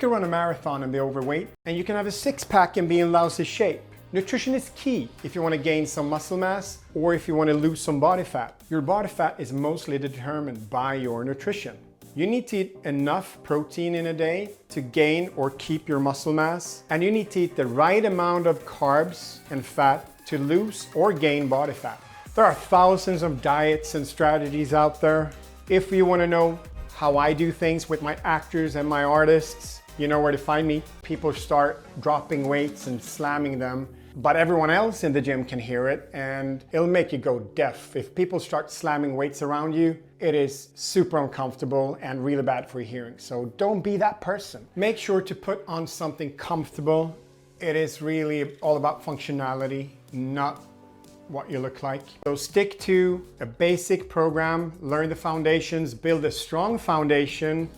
You can run a marathon and be overweight, and you can have a six-pack and be in lousy shape. Nutrition is key if you want to gain some muscle mass or if you want to lose some body fat. Your body fat is mostly determined by your nutrition. You need to eat enough protein in a day to gain or keep your muscle mass, and you need to eat the right amount of carbs and fat to lose or gain body fat. There are thousands of diets and strategies out there. If you want to know how I do things with my actors and my artists, you know where to find me. People start dropping weights and slamming them, but everyone else in the gym can hear it and it'll make you go deaf. If people start slamming weights around you, it is super uncomfortable and really bad for your hearing. So don't be that person. Make sure to put on something comfortable. It is really all about functionality, not what you look like. So stick to a basic program, learn the foundations, build a strong foundation,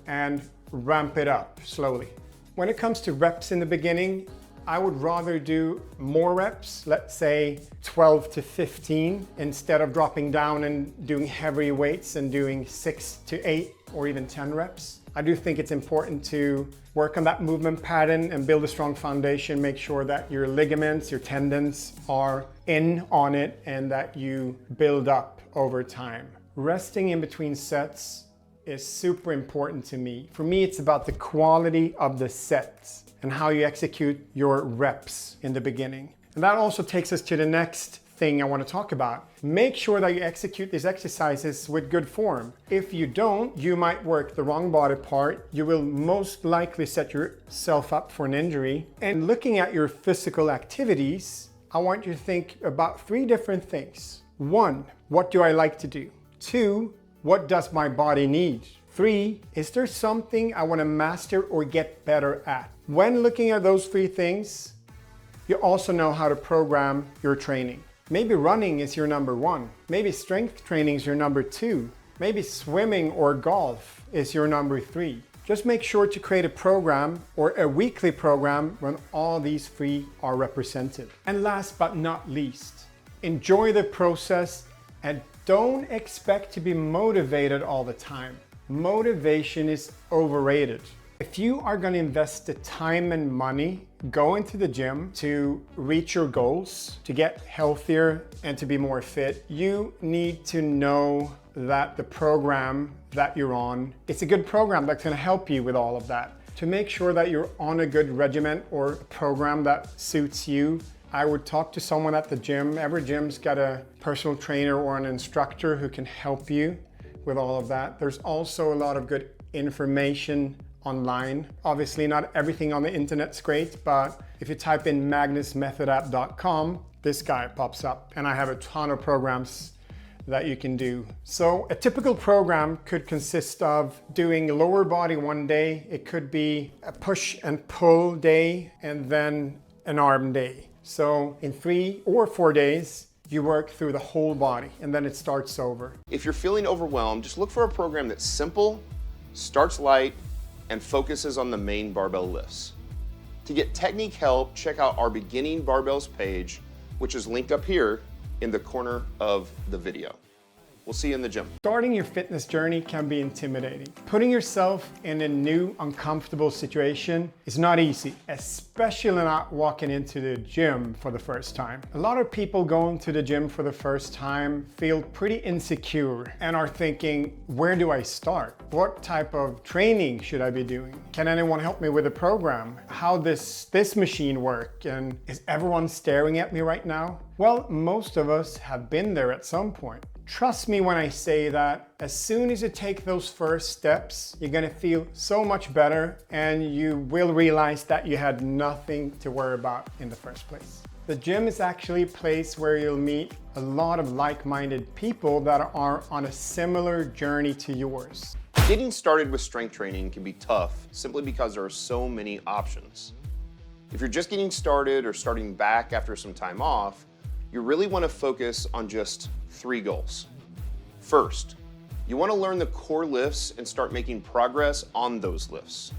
and ramp it up slowly. When it comes to reps in the beginning, I would rather do more reps, let's say 12 to 15, instead of dropping down and doing heavy weights and doing 6 to 8 or even 10 reps. I do think it's important to work on that movement pattern and build a strong foundation, make sure that your ligaments, your tendons are in on it and that you build up over time. Resting in between sets is super important to me. For me, it's about the quality of the sets and how you execute your reps in the beginning. And that also takes us to the next thing I want to talk about. Make sure that you execute these exercises with good form. If you don't, you might work the wrong body part. You will most likely set yourself up for an injury. And looking at your physical activities, I want you to think about 3 different things. 1, what do I like to do? 2, what does my body need? 3, is there something I want to master or get better at? When looking at those 3 things, you also know how to program your training. Maybe running is your number 1. Maybe strength training is your number 2. Maybe swimming or golf is your number 3. Just make sure to create a program or a weekly program when all these 3 are represented. And last but not least, enjoy the process and don't expect to be motivated all the time. Motivation is overrated. If you are going to invest the time and money going to the gym to reach your goals, to get healthier and to be more fit, you need to know that the program that you're on, it's a good program that's going to help you with all of that. To make sure that you're on a good regimen or program that suits you, I would talk to someone at the gym. Every gym's got a personal trainer or an instructor who can help you with all of that. There's also a lot of good information online. Obviously not everything on the internet's great, but if you type in magnusmethodapp.com, this guy pops up and I have a ton of programs that you can do. So a typical program could consist of doing lower body one day. It could be a push and pull day and then an arm day. So in 3 or 4 days, you work through the whole body and then it starts over. If you're feeling overwhelmed, just look for a program that's simple, starts light, and focuses on the main barbell lifts. To get technique help, check out our beginning barbells page, which is linked up here in the corner of the video. We'll see you in the gym. Starting your fitness journey can be intimidating. Putting yourself in a new, uncomfortable situation is not easy, especially not walking into the gym for the first time. A lot of people going to the gym for the first time feel pretty insecure and are thinking, where do I start? What type of training should I be doing? Can anyone help me with a program? How does this machine work? And is everyone staring at me right now? Well, most of us have been there at some point. Trust me when I say that as soon as you take those first steps, you're gonna feel so much better and you will realize that you had nothing to worry about in the first place. The gym is actually a place where you'll meet a lot of like-minded people that are on a similar journey to yours. Getting started with strength training can be tough simply because there are so many options. If you're just getting started or starting back after some time off, you really want to focus on just 3 goals. First, you want to learn the core lifts and start making progress on those lifts.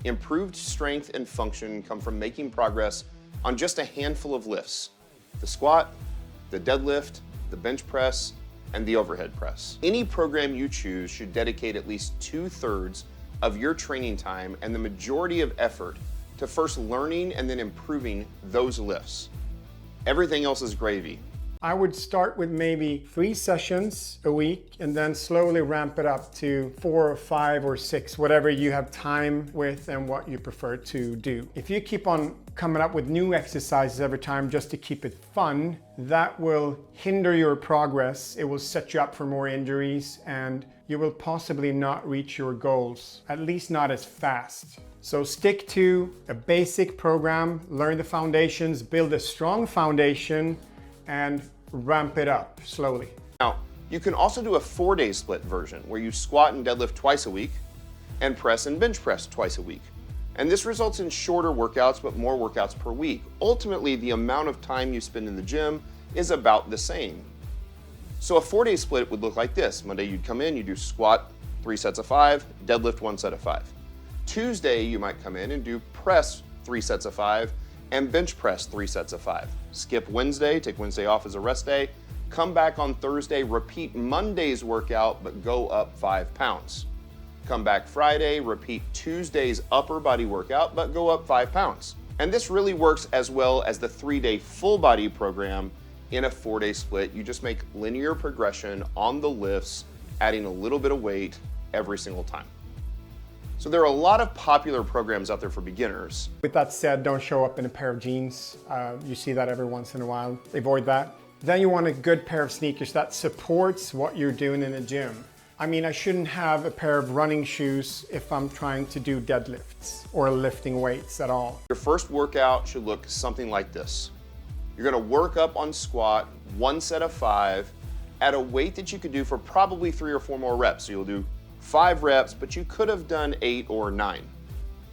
Improved strength and function come from making progress on just a handful of lifts: the squat, the deadlift, the bench press, and the overhead press. Any program you choose should dedicate at least 2/3 of your training time and the majority of effort to first learning and then improving those lifts. Everything else is gravy. I would start with maybe 3 sessions a week and then slowly ramp it up to 4 or 5 or 6, whatever you have time with and what you prefer to do. If you keep on coming up with new exercises every time just to keep it fun, that will hinder your progress. It will set you up for more injuries and you will possibly not reach your goals, at least not as fast. So stick to a basic program, learn the foundations, build a strong foundation, and ramp it up slowly. Now, you can also do a 4-day split version where you squat and deadlift twice a week and press and bench press twice a week. And this results in shorter workouts, but more workouts per week. Ultimately, the amount of time you spend in the gym is about the same. So a 4-day split would look like this. Monday, you'd come in, you do squat 3 sets of 5, deadlift 1 set of 5. Tuesday, you might come in and do press 3 sets of 5, and bench press 3 sets of 5. Skip Wednesday, take Wednesday off as a rest day, come back on Thursday, repeat Monday's workout, but go up 5 pounds. Come back Friday, repeat Tuesday's upper body workout, but go up 5 pounds. And this really works as well as the 3-day full body program in a 4-day split. You just make linear progression on the lifts, adding a little bit of weight every single time. So there are a lot of popular programs out there for beginners. With that said, don't show up in a pair of jeans. You see that every once in a while. Avoid that. Then you want a good pair of sneakers that supports what you're doing in the gym. I mean, I shouldn't have a pair of running shoes if I'm trying to do deadlifts or lifting weights at all. Your first workout should look something like this. You're gonna work up on squat, 1 set of 5, at a weight that you could do for probably 3 or 4 more reps. So you'll do 5 reps, but you could have done 8 or 9.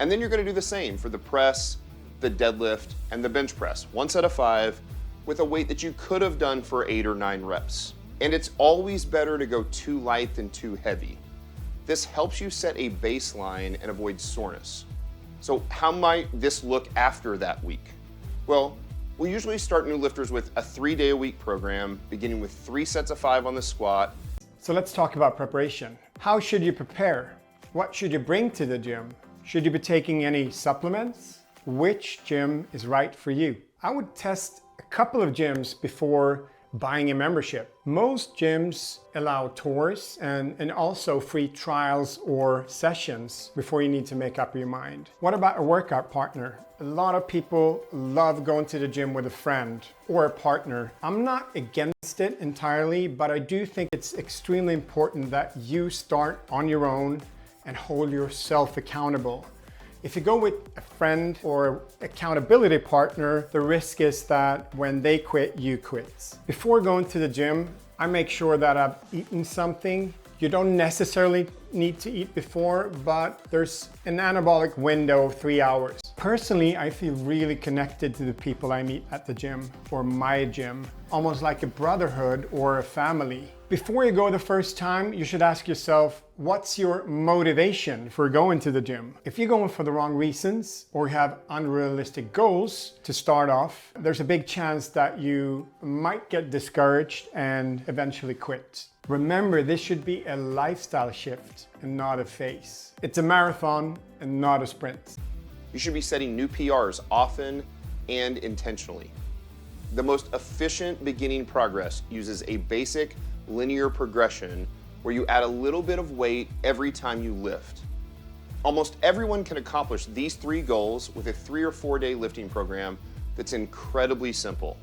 And then you're gonna do the same for the press, the deadlift, and the bench press. 1 set of 5 with a weight that you could have done for 8 or 9 reps. And it's always better to go too light than too heavy. This helps you set a baseline and avoid soreness. So how might this look after that week? Well, we usually start new lifters with a 3-day-a-week program, beginning with 3 sets of 5 on the squat. So let's talk about preparation. How should you prepare? What should you bring to the gym? Should you be taking any supplements? Which gym is right for you? I would test a couple of gyms before buying a membership. Most gyms allow tours and also free trials or sessions before you need to make up your mind. What about a workout partner? A lot of people love going to the gym with a friend or a partner. I'm not against it entirely, but I do think it's extremely important that you start on your own and hold yourself accountable. If you go with a friend or accountability partner, the risk is that when they quit, you quit. Before going to the gym, I make sure that I've eaten something. You don't necessarily need to eat before, but there's an anabolic window of 3 hours. Personally, I feel really connected to the people I meet at the gym or my gym, almost like a brotherhood or a family. Before you go the first time, you should ask yourself, what's your motivation for going to the gym? If you're going for the wrong reasons or have unrealistic goals to start off, there's a big chance that you might get discouraged and eventually quit. Remember, this should be a lifestyle shift and not a phase. It's a marathon and not a sprint. You should be setting new PRs often and intentionally. The most efficient beginning progress uses a basic linear progression where you add a little bit of weight every time you lift. Almost everyone can accomplish these 3 goals with a 3 or 4 day lifting program that's incredibly simple.